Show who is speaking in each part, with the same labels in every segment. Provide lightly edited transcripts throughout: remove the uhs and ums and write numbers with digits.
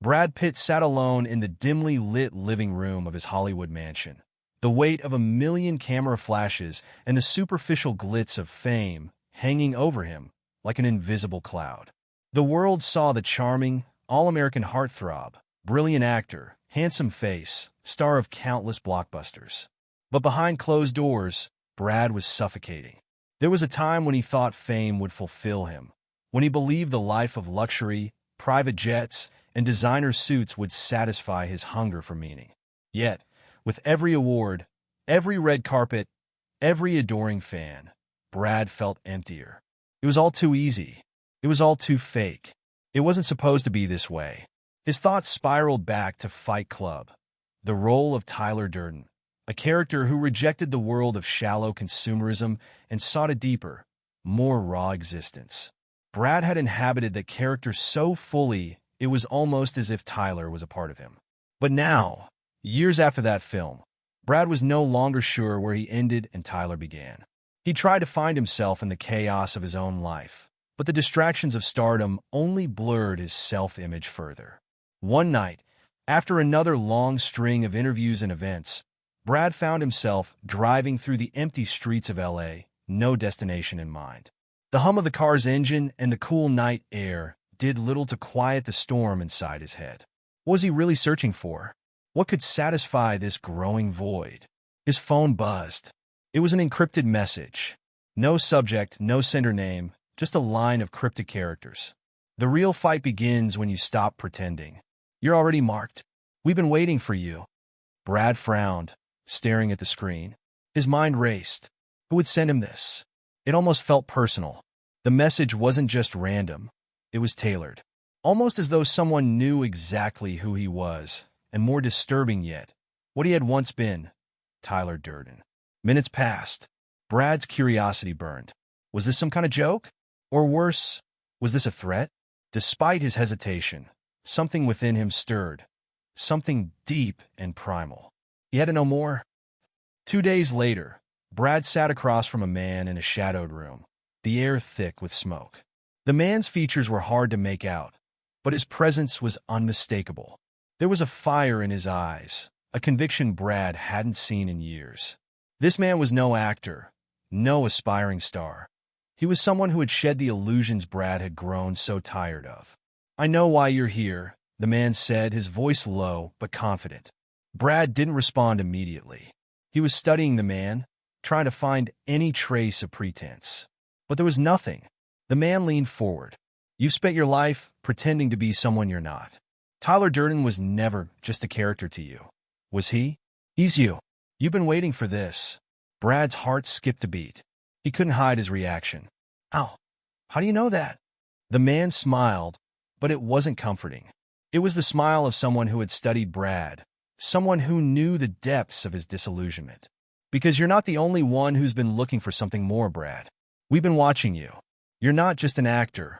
Speaker 1: Brad Pitt sat alone in the dimly lit living room of his Hollywood mansion. The weight of a million camera flashes and the superficial glitz of fame hanging over him like an invisible cloud. The world saw the charming, all-American heartthrob, brilliant actor, handsome face, star of countless blockbusters. But behind closed doors, Brad was suffocating. There was a time when he thought fame would fulfill him, when he believed the life of luxury, private jets, and designer suits would satisfy his hunger for meaning. Yet, with every award, every red carpet, every adoring fan, Brad felt emptier. It was all too easy. It was all too fake. It wasn't supposed to be this way. His thoughts spiraled back to Fight Club, the role of Tyler Durden, a character who rejected the world of shallow consumerism and sought a deeper, more raw existence. Brad had inhabited that character so fully it was almost as if Tyler was a part of him. But now, years after that film, Brad was no longer sure where he ended and Tyler began. He tried to find himself in the chaos of his own life, but the distractions of stardom only blurred his self-image further. One night, after another long string of interviews and events, Brad found himself driving through the empty streets of LA, no destination in mind. The hum of the car's engine and the cool night air did little to quiet the storm inside his head. What was he really searching for? What could satisfy this growing void? His phone buzzed. It was an encrypted message. No subject, no sender name, just a line of cryptic characters. The real fight begins when you stop pretending. You're already marked. We've been waiting for you. Brad frowned, staring at the screen. His mind raced. Who would send him this? It almost felt personal. The message wasn't just random. It was tailored. Almost as though someone knew exactly who he was, and more disturbing yet, what he had once been, Tyler Durden. Minutes passed. Brad's curiosity burned. Was this some kind of joke? Or worse, was this a threat? Despite his hesitation, something within him stirred. Something deep and primal. He had to know more. 2 days later, Brad sat across from a man in a shadowed room, the air thick with smoke. The man's features were hard to make out, but his presence was unmistakable. There was a fire in his eyes, a conviction Brad hadn't seen in years. This man was no actor, no aspiring star. He was someone who had shed the illusions Brad had grown so tired of. "I know why you're here," the man said, his voice low but confident. Brad didn't respond immediately. He was studying the man, trying to find any trace of pretense. But there was nothing. The man leaned forward. "You've spent your life pretending to be someone you're not. Tyler Durden was never just a character to you. Was he? He's you. You've been waiting for this." Brad's heart skipped a beat. He couldn't hide his reaction. "Ow, how do you know that?" The man smiled, but it wasn't comforting. It was the smile of someone who had studied Brad, someone who knew the depths of his disillusionment. "Because you're not the only one who's been looking for something more, Brad. We've been watching you. You're not just an actor.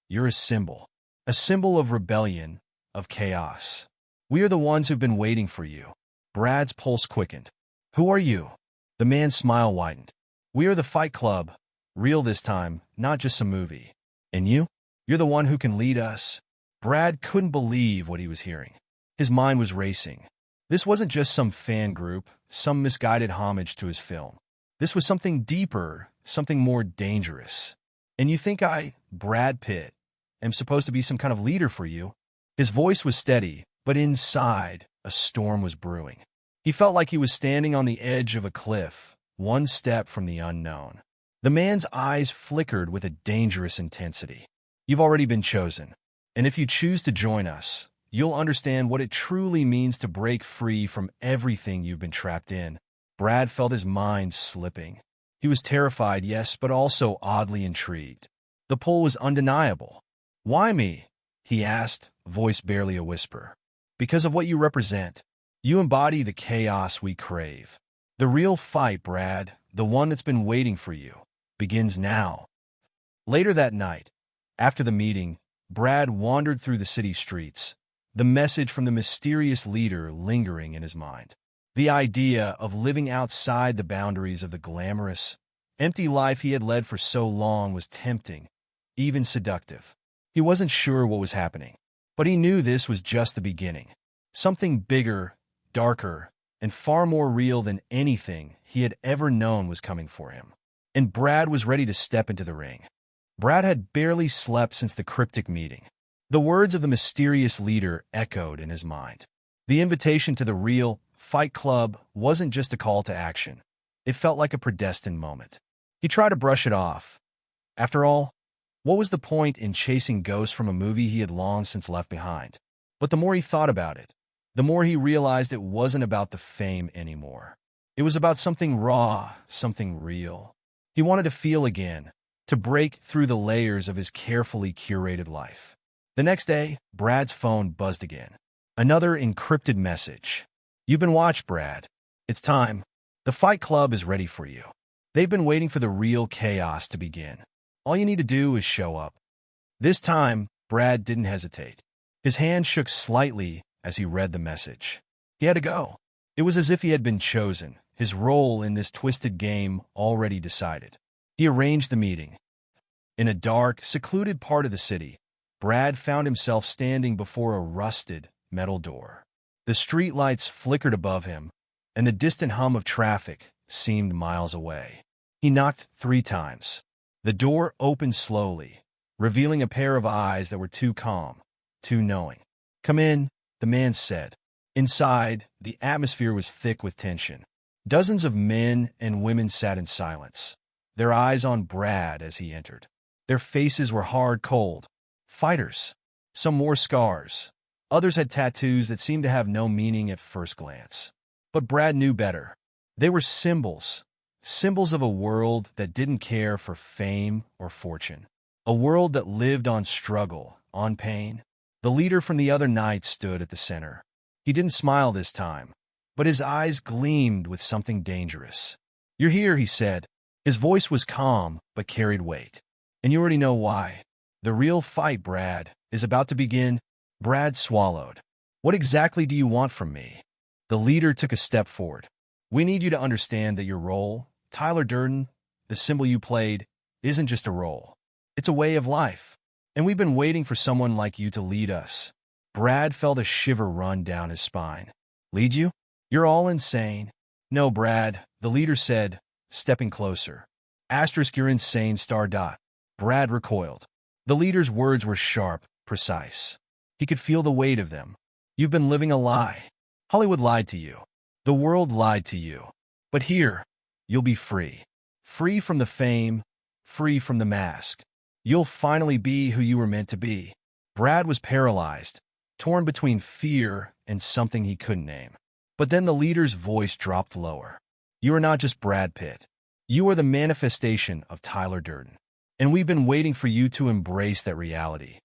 Speaker 1: You're a symbol of rebellion, of chaos. We are the ones who've been waiting for you." Brad's pulse quickened. "Who are you?" The man's smile widened. "We are the Fight Club, real this time, not just some movie. And you? You're the one who can lead us." Brad couldn't believe what he was hearing. His mind was racing. This wasn't just some fan group, some misguided homage to his film. This was something deeper, something more dangerous. "And you think I, Brad Pitt, am supposed to be some kind of leader for you?" His voice was steady, but inside, a storm was brewing. He felt like he was standing on the edge of a cliff, one step from the unknown. The man's eyes flickered with a dangerous intensity. "You've already been chosen. And if you choose to join us, you'll understand what it truly means to break free from everything you've been trapped in." Brad felt his mind slipping. He was terrified, yes, but also oddly intrigued. The pull was undeniable. "Why me?" he asked, voice barely a whisper. "Because of what you represent. You embody the chaos we crave. The real fight, Brad, the one that's been waiting for you, begins now." Later that night, after the meeting, Brad wandered through the city streets, the message from the mysterious leader lingering in his mind. The idea of living outside the boundaries of the glamorous, empty life he had led for so long was tempting, even seductive. He wasn't sure what was happening. But he knew this was just the beginning. Something bigger, darker, and far more real than anything he had ever known was coming for him. And Brad was ready to step into the ring. Brad had barely slept since the cryptic meeting. The words of the mysterious leader echoed in his mind. The invitation to the real Fight Club wasn't just a call to action. It felt like a predestined moment. He tried to brush it off. After all, what was the point in chasing ghosts from a movie he had long since left behind? But the more he thought about it, the more he realized it wasn't about the fame anymore. It was about something raw, something real. He wanted to feel again, to break through the layers of his carefully curated life. The next day, Brad's phone buzzed again. Another encrypted message. "You've been watched, Brad. It's time. The Fight Club is ready for you. They've been waiting for the real chaos to begin. All you need to do is show up." This time, Brad didn't hesitate. His hand shook slightly as he read the message. He had to go. It was as if he had been chosen, his role in this twisted game already decided. He arranged the meeting. In a dark, secluded part of the city, Brad found himself standing before a rusted metal door. The street lights flickered above him, and the distant hum of traffic seemed miles away. He knocked 3 times. The door opened slowly, revealing a pair of eyes that were too calm, too knowing. "Come in," the man said. Inside, the atmosphere was thick with tension. Dozens of men and women sat in silence, their eyes on Brad as he entered. Their faces were hard cold. Fighters. Some wore scars. Others had tattoos that seemed to have no meaning at first glance. But Brad knew better. They were symbols. Symbols of a world that didn't care for fame or fortune. A world that lived on struggle, on pain. The leader from the other night stood at the center. He didn't smile this time, but his eyes gleamed with something dangerous. "You're here," he said. His voice was calm, but carried weight. "And you already know why. The real fight, Brad, is about to begin." Brad swallowed. "What exactly do you want from me?" The leader took a step forward. "We need you to understand that your role, Tyler Durden, the symbol you played, isn't just a role. It's a way of life. And we've been waiting for someone like you to lead us." Brad felt a shiver run down his spine. "Lead you? You're all insane." "No, Brad," the leader said, stepping closer. Asterisk, "you're insane, star dot." Brad recoiled. The leader's words were sharp, precise. He could feel the weight of them. "You've been living a lie. Hollywood lied to you. The world lied to you. But here, you'll be free. Free from the fame, free from the mask. You'll finally be who you were meant to be." Brad was paralyzed, torn between fear and something he couldn't name. But then the leader's voice dropped lower. "You are not just Brad Pitt. You are the manifestation of Tyler Durden. And we've been waiting for you to embrace that reality."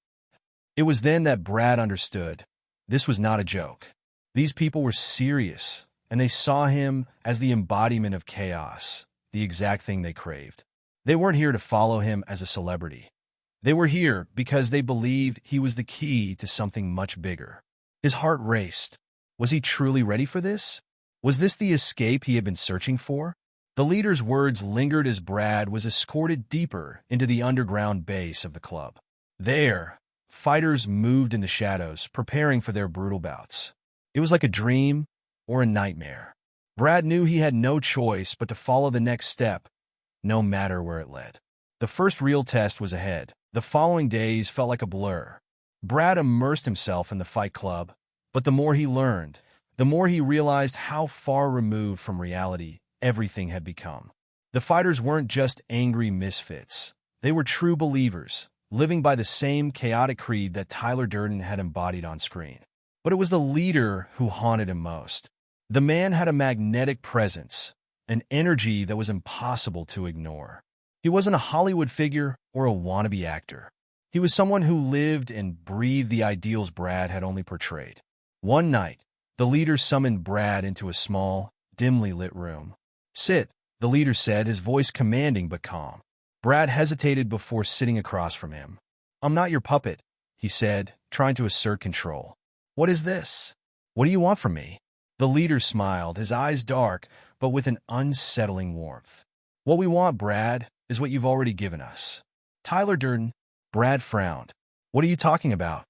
Speaker 1: It was then that Brad understood. This was not a joke. These people were serious, and they saw him as the embodiment of chaos, the exact thing they craved. They weren't here to follow him as a celebrity. They were here because they believed he was the key to something much bigger. His heart raced. Was he truly ready for this? Was this the escape he had been searching for? The leader's words lingered as Brad was escorted deeper into the underground base of the club. There, fighters moved in the shadows, preparing for their brutal bouts. It was like a dream or a nightmare. Brad knew he had no choice but to follow the next step, no matter where it led. The first real test was ahead. The following days felt like a blur. Brad immersed himself in the Fight Club, but the more he learned, the more he realized how far removed from reality everything had become. The fighters weren't just angry misfits. They were true believers, living by the same chaotic creed that Tyler Durden had embodied on screen. But it was the leader who haunted him most. The man had a magnetic presence, an energy that was impossible to ignore. He wasn't a Hollywood figure or a wannabe actor. He was someone who lived and breathed the ideals Brad had only portrayed. One night, the leader summoned Brad into a small, dimly lit room. "Sit," the leader said, his voice commanding but calm. Brad hesitated before sitting across from him. "I'm not your puppet," he said, trying to assert control. "What is this? What do you want from me?" The leader smiled, his eyes dark, but with an unsettling warmth. "What we want, Brad, is what you've already given us." "Tyler Durden." Brad frowned. "What are you talking about?"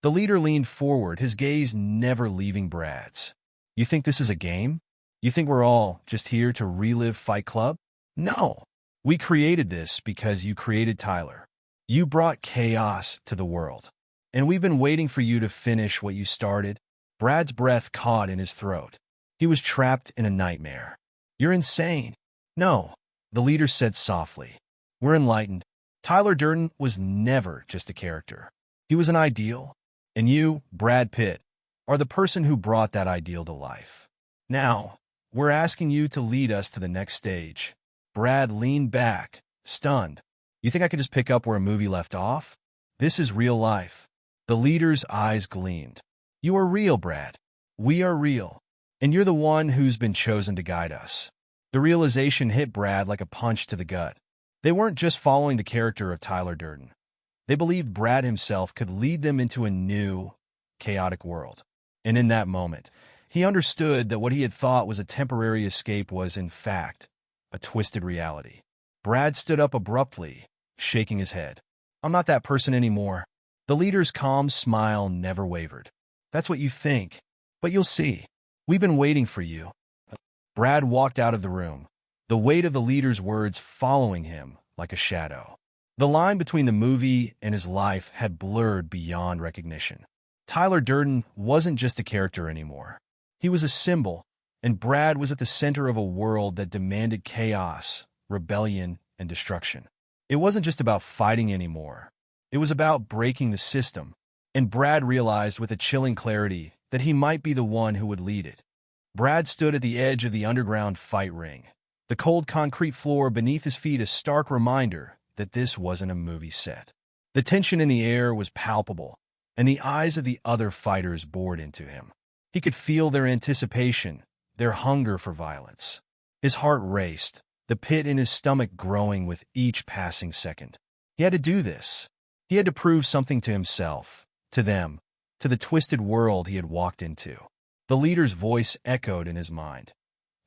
Speaker 1: The leader leaned forward, his gaze never leaving Brad's. You think this is a game? You think we're all just here to relive Fight Club? No. We created this because you created Tyler. You brought chaos to the world. And we've been waiting for you to finish what you started. Brad's breath caught in his throat. He was trapped in a nightmare. You're insane. No, the leader said softly. We're enlightened. Tyler Durden was never just a character. He was an ideal. And you, Brad Pitt, are the person who brought that ideal to life. Now, we're asking you to lead us to the next stage. Brad leaned back, stunned. You think I could just pick up where a movie left off? This is real life. The leader's eyes gleamed. You are real, Brad. We are real. And you're the one who's been chosen to guide us. The realization hit Brad like a punch to the gut. They weren't just following the character of Tyler Durden. They believed Brad himself could lead them into a new, chaotic world. And in that moment, he understood that what he had thought was a temporary escape was, in fact, a twisted reality. Brad stood up abruptly, shaking his head. I'm not that person anymore. The leader's calm smile never wavered. That's what you think, but you'll see. We've been waiting for you. Brad walked out of the room, the weight of the leader's words following him like a shadow. The line between the movie and his life had blurred beyond recognition. Tyler Durden wasn't just a character anymore. He was a symbol, and Brad was at the center of a world that demanded chaos, rebellion, and destruction. It wasn't just about fighting anymore. It was about breaking the system, and Brad realized with a chilling clarity that he might be the one who would lead it. Brad stood at the edge of the underground fight ring, the cold concrete floor beneath his feet a stark reminder that this wasn't a movie set. The tension in the air was palpable, and the eyes of the other fighters bored into him. He could feel their anticipation, their hunger for violence. His heart raced, the pit in his stomach growing with each passing second. He had to do this. He had to prove something to himself, to them, to the twisted world he had walked into. The leader's voice echoed in his mind.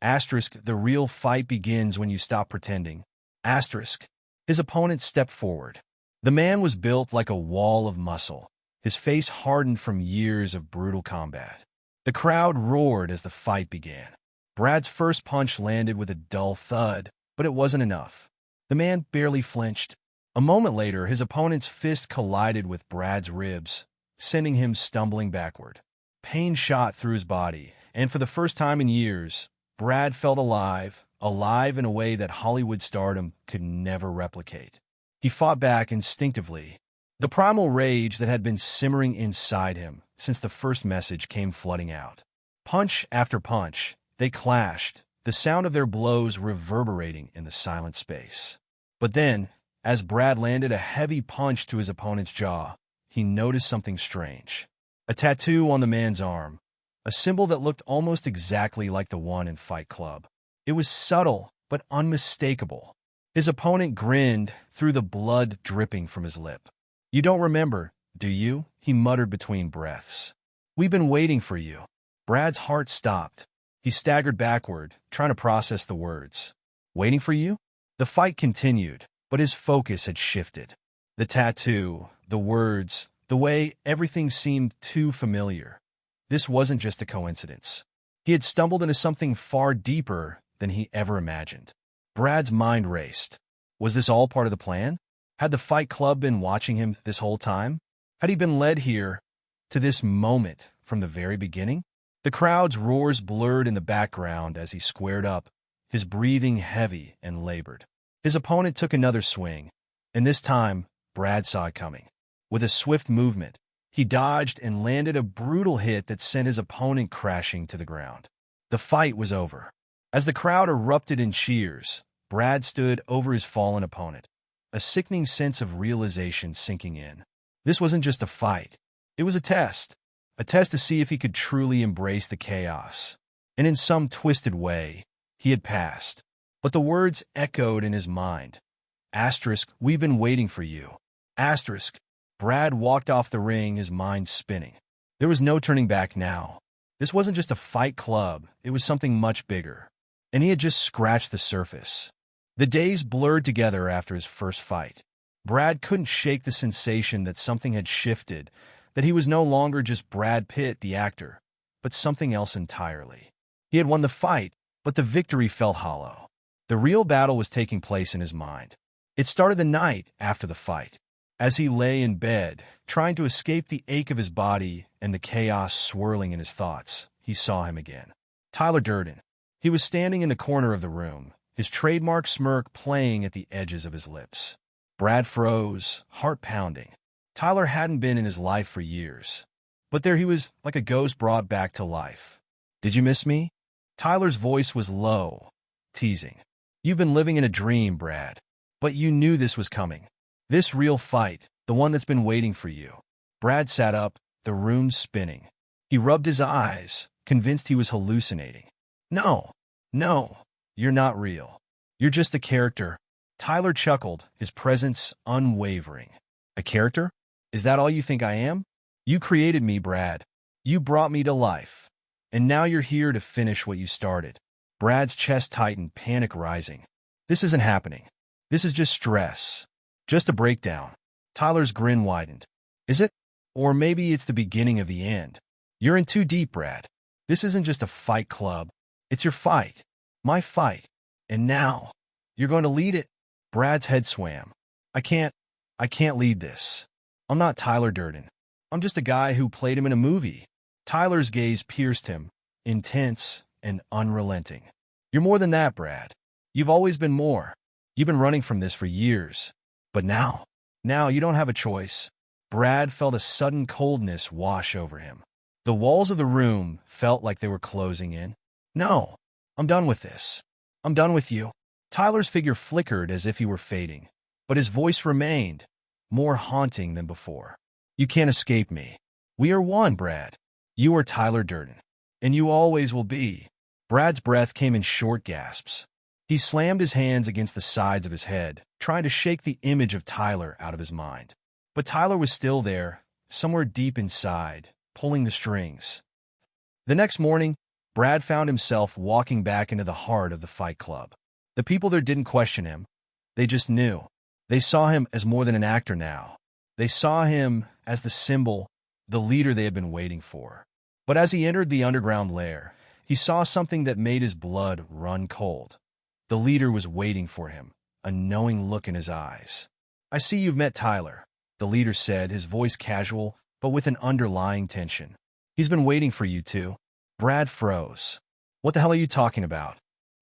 Speaker 1: Asterisk, the real fight begins when you stop pretending. Asterisk. His opponent stepped forward. The man was built like a wall of muscle, his face hardened from years of brutal combat. The crowd roared as the fight began. Brad's first punch landed with a dull thud, but it wasn't enough. The man barely flinched. A moment later, his opponent's fist collided with Brad's ribs, sending him stumbling backward. Pain shot through his body, and for the first time in years, Brad felt alive in a way that Hollywood stardom could never replicate. He fought back instinctively. The primal rage that had been simmering inside him since the first message came flooding out. Punch after punch, they clashed, the sound of their blows reverberating in the silent space. But then, as Brad landed a heavy punch to his opponent's jaw, he noticed something strange. A tattoo on the man's arm, a symbol that looked almost exactly like the one in Fight Club. It was subtle, but unmistakable. His opponent grinned through the blood dripping from his lip. You don't remember, do you? He muttered between breaths. We've been waiting for you. Brad's heart stopped. He staggered backward, trying to process the words. Waiting for you? The fight continued, but his focus had shifted. The tattoo, the words, the way everything seemed too familiar. This wasn't just a coincidence. He had stumbled into something far deeper than he ever imagined. Brad's mind raced. Was this all part of the plan? Had the Fight Club been watching him this whole time? Had he been led here to this moment from the very beginning? The crowd's roars blurred in the background as he squared up, his breathing heavy and labored. His opponent took another swing, and this time, Brad saw it coming. With a swift movement, he dodged and landed a brutal hit that sent his opponent crashing to the ground. The fight was over. As the crowd erupted in cheers, Brad stood over his fallen opponent, a sickening sense of realization sinking in. This wasn't just a fight. It was a test to see if he could truly embrace the chaos. And in some twisted way, he had passed. But the words echoed in his mind. Asterisk, we've been waiting for you. Asterisk. Brad walked off the ring, his mind spinning. There was no turning back now. This wasn't just a Fight Club, it was something much bigger. And he had just scratched the surface. The days blurred together after his first fight. Brad couldn't shake the sensation that something had shifted, that he was no longer just Brad Pitt, the actor, but something else entirely. He had won the fight, but the victory felt hollow. The real battle was taking place in his mind. It started the night after the fight. As he lay in bed, trying to escape the ache of his body and the chaos swirling in his thoughts, he saw him again. Tyler Durden. He was standing in the corner of the room, his trademark smirk playing at the edges of his lips. Brad froze, heart pounding. Tyler hadn't been in his life for years. But there he was, like a ghost brought back to life. "Did you miss me?" Tyler's voice was low, teasing. "You've been living in a dream, Brad. But you knew this was coming. This real fight, the one that's been waiting for you." Brad sat up, the room spinning. He rubbed his eyes, convinced he was hallucinating. No, you're not real. You're just a character." Tyler chuckled, his presence unwavering. "A character? Is that all you think I am? You created me, Brad. You brought me to life. And now you're here to finish what you started." Brad's chest tightened, panic rising. "This isn't happening. This is just stress. Just a breakdown." Tyler's grin widened. "Is it? Or maybe it's the beginning of the end. You're in too deep, Brad. This isn't just a fight club. It's your fight. My fight. And now, you're going to lead it." Brad's head swam. I can't lead this. I'm not Tyler Durden. I'm just a guy who played him in a movie." Tyler's gaze pierced him, intense and unrelenting. "You're more than that, Brad. You've always been more. You've been running from this for years. But now you don't have a choice." Brad felt a sudden coldness wash over him. The walls of the room felt like they were closing in. "No, I'm done with this. I'm done with you." Tyler's figure flickered as if he were fading, but his voice remained, more haunting than before. "You can't escape me. We are one, Brad. You are Tyler Durden, and you always will be." Brad's breath came in short gasps. He slammed his hands against the sides of his head, trying to shake the image of Tyler out of his mind. But Tyler was still there, somewhere deep inside, pulling the strings. The next morning, Brad found himself walking back into the heart of the fight club. The people there didn't question him. They just knew. They saw him as more than an actor now. They saw him as the symbol, the leader they had been waiting for. But as he entered the underground lair, he saw something that made his blood run cold. The leader was waiting for him, a knowing look in his eyes. "I see you've met Tyler," the leader said, his voice casual, but with an underlying tension. "He's been waiting for you too." Brad froze. "What the hell are you talking about?"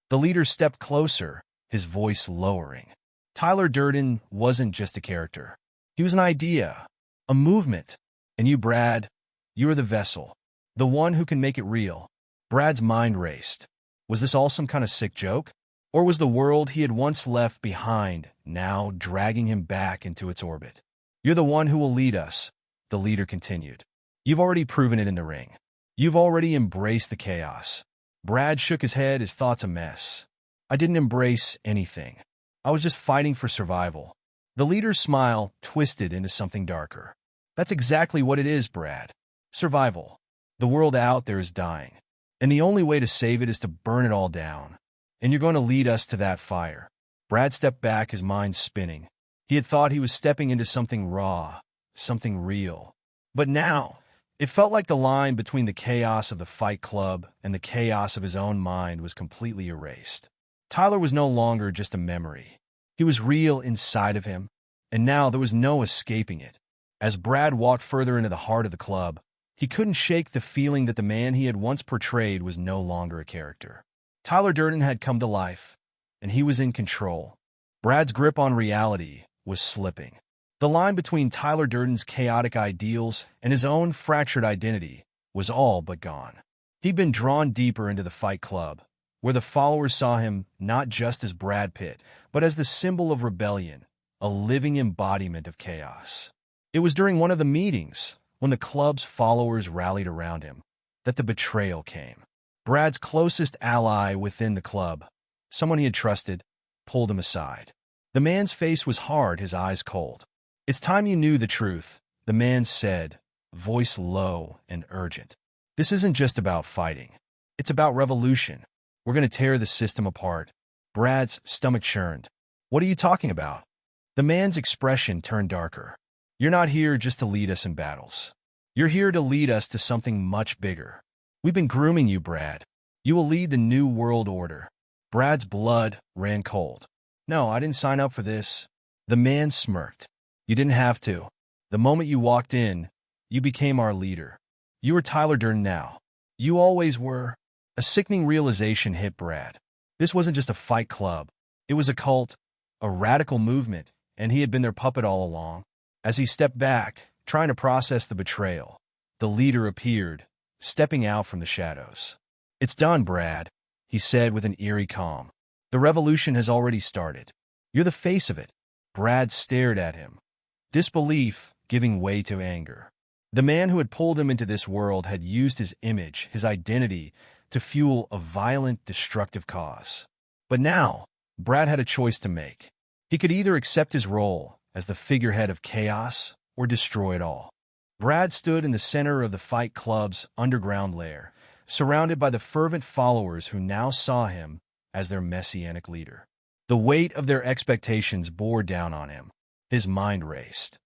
Speaker 1: The leader stepped closer, his voice lowering. "Tyler Durden wasn't just a character. He was an idea, a movement. And you, Brad, you are the vessel, the one who can make it real." Brad's mind raced. Was this all some kind of sick joke? Or was the world he had once left behind now dragging him back into its orbit? "You're the one who will lead us," the leader continued. "You've already proven it in the ring. You've already embraced the chaos." Brad shook his head, his thoughts a mess. "I didn't embrace anything. I was just fighting for survival." The leader's smile twisted into something darker. "That's exactly what it is, Brad. Survival. The world out there is dying. And the only way to save it is to burn it all down. And you're going to lead us to that fire." Brad stepped back, his mind spinning. He had thought he was stepping into something raw, something real. But now, it felt like the line between the chaos of the fight club and the chaos of his own mind was completely erased. Tyler was no longer just a memory. He was real inside of him, and now there was no escaping it. As Brad walked further into the heart of the club, he couldn't shake the feeling that the man he had once portrayed was no longer a character. Tyler Durden had come to life, and he was in control. Brad's grip on reality was slipping. The line between Tyler Durden's chaotic ideals and his own fractured identity was all but gone. He'd been drawn deeper into the fight club, where the followers saw him not just as Brad Pitt, but as the symbol of rebellion, a living embodiment of chaos. It was during one of the meetings, when the club's followers rallied around him, that the betrayal came. Brad's closest ally within the club, someone he had trusted, pulled him aside. The man's face was hard, his eyes cold. "It's time you knew the truth," the man said, voice low and urgent. "This isn't just about fighting. It's about revolution. We're going to tear the system apart." Brad's stomach churned. "What are you talking about?" The man's expression turned darker. "You're not here just to lead us in battles. You're here to lead us to something much bigger. We've been grooming you, Brad. You will lead the new world order." Brad's blood ran cold. "No, I didn't sign up for this." The man smirked. "You didn't have to. The moment you walked in, you became our leader. You are Tyler Durden now. You always were." A sickening realization hit Brad. This wasn't just a fight club. It was a cult, a radical movement, and he had been their puppet all along. As he stepped back, trying to process the betrayal, the leader appeared, stepping out from the shadows. "It's done, Brad," he said with an eerie calm. "The revolution has already started. You're the face of it." Brad stared at him, disbelief giving way to anger. The man who had pulled him into this world had used his image, his identity, to fuel a violent, destructive cause. But now, Brad had a choice to make. He could either accept his role as the figurehead of chaos or destroy it all. Brad stood in the center of the Fight Club's underground lair, surrounded by the fervent followers who now saw him as their messianic leader. The weight of their expectations bore down on him. His mind raced.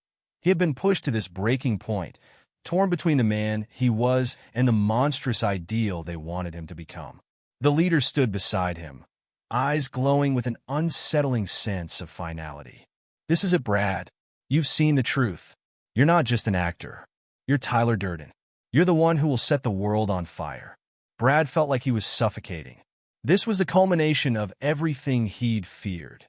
Speaker 1: He had been pushed to this breaking point, torn between the man he was and the monstrous ideal they wanted him to become. The leader stood beside him, eyes glowing with an unsettling sense of finality. "This is it, Brad. You've seen the truth. You're not just an actor. You're Tyler Durden. You're the one who will set the world on fire." Brad felt like he was suffocating. This was the culmination of everything he'd feared.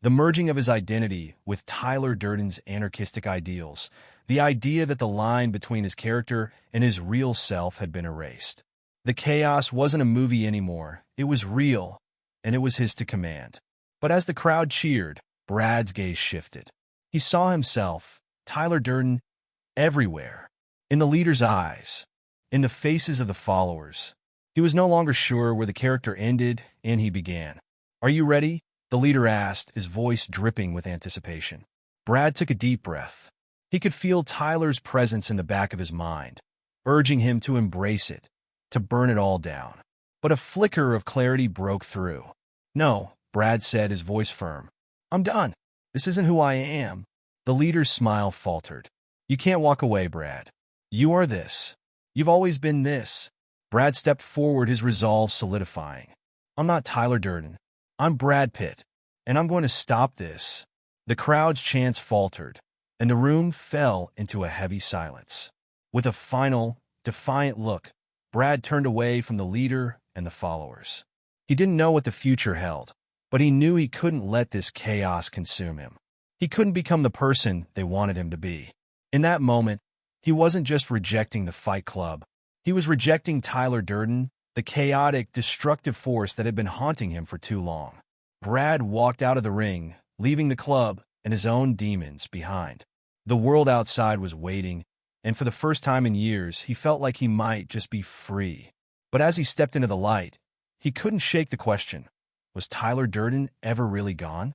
Speaker 1: The merging of his identity with Tyler Durden's anarchistic ideals, the idea that the line between his character and his real self had been erased. The chaos wasn't a movie anymore. It was real, and it was his to command. But as the crowd cheered, Brad's gaze shifted. He saw himself, Tyler Durden, everywhere. In the leader's eyes, in the faces of the followers. He was no longer sure where the character ended and he began. "Are you ready?" the leader asked, his voice dripping with anticipation. Brad took a deep breath. He could feel Tyler's presence in the back of his mind, urging him to embrace it, to burn it all down. But a flicker of clarity broke through. "No," Brad said, his voice firm. "I'm done. This isn't who I am." The leader's smile faltered. "You can't walk away, Brad. You are this. You've always been this." Brad stepped forward, his resolve solidifying. "I'm not Tyler Durden. I'm Brad Pitt, and I'm going to stop this." The crowd's chants faltered, and the room fell into a heavy silence. With a final, defiant look, Brad turned away from the leader and the followers. He didn't know what the future held, but he knew he couldn't let this chaos consume him. He couldn't become the person they wanted him to be. In that moment, he wasn't just rejecting the Fight Club. He was rejecting Tyler Durden, the chaotic, destructive force that had been haunting him for too long. Brad walked out of the ring, leaving the club and his own demons behind. The world outside was waiting, and for the first time in years, he felt like he might just be free. But as he stepped into the light, he couldn't shake the question, was Tyler Durden ever really gone?